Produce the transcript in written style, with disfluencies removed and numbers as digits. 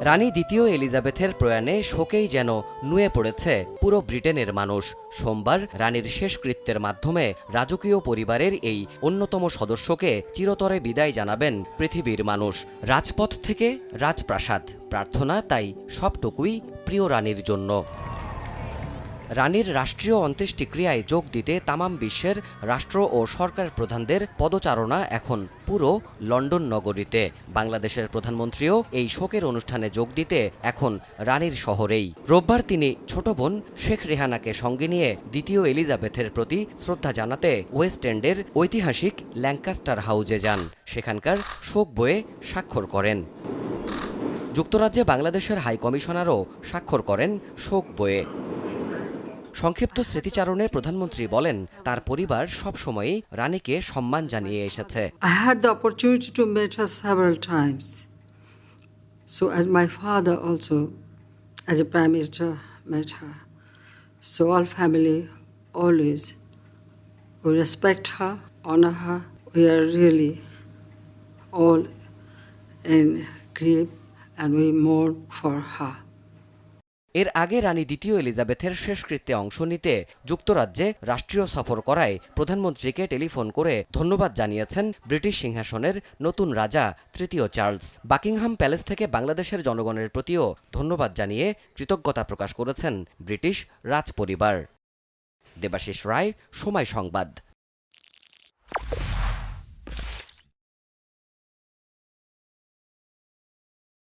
রানী দ্বিতীয় এলিজাবেথের প্রয়াণে শোকেই যেন নুয়ে পড়েছে পুরো ব্রিটেনের মানুষ। সোমবার রানীর শেষকৃত্যের মাধ্যমে রাজকীয় পরিবারের এই অন্যতম সদস্যকে চিরতরে বিদায় জানাবেন পৃথিবীর মানুষ। রাজপথ থেকে রাজপ্রাসাদ, প্রার্থনা তাই সবটুকুই প্রিয় রানীর জন্য। রানীর রাষ্ট্রীয় অন্ত্যেষ্টিক্রিয়ায় যোগ দিতে তামাম বিশ্বের রাষ্ট্র ও সরকার প্রধানদের পদচারণা এখন পুরো লন্ডন নগরীতে। বাংলাদেশের প্রধানমন্ত্রীও এই শোকের অনুষ্ঠানে যোগ দিতে এখন রানীর শহরেই। রোববার তিনি ছোট বোন শেখ রেহানাকে সঙ্গে নিয়ে দ্বিতীয় এলিজাবেথের প্রতি শ্রদ্ধা জানাতে ওয়েস্ট এন্ডের ঐতিহাসিক ল্যাঙ্কাস্টার হাউজে যান। সেখানকার শোক বইয়ে স্বাক্ষর করেন। যুক্তরাজ্যে বাংলাদেশের হাই কমিশনারও স্বাক্ষর করেন শোক বইয়ে। সংক্ষিপ্ত স্মৃতিচারণে প্রধানমন্ত্রী বলেন, তার পরিবার সবসময়ই রানীকে সম্মান জানিয়ে এসেছে। I had the opportunity to meet her several times. So as my father also, as a prime minister, met her. So all family always, we respect her, honor her. We are really all in grief and we mourn for her. এর আগে রানী দ্বিতীয় এলিজাবেথের শেষকৃত্যে অংশ নিতে যুক্তরাজ্যে রাষ্ট্রীয় সফর করায় প্রধানমন্ত্রীকে টেলিফোন করে ধন্যবাদ জানিয়েছেন ব্রিটিশ সিংহাসনের নতুন রাজা তৃতীয় চার্লস। বাকিংহাম প্যালেস থেকে বাংলাদেশের জনগণের প্রতিও ধন্যবাদ জানিয়ে কৃতজ্ঞতা প্রকাশ করেছেন ব্রিটিশ রাজপরিবার। দেবাশিস রায়, সময় সংবাদ।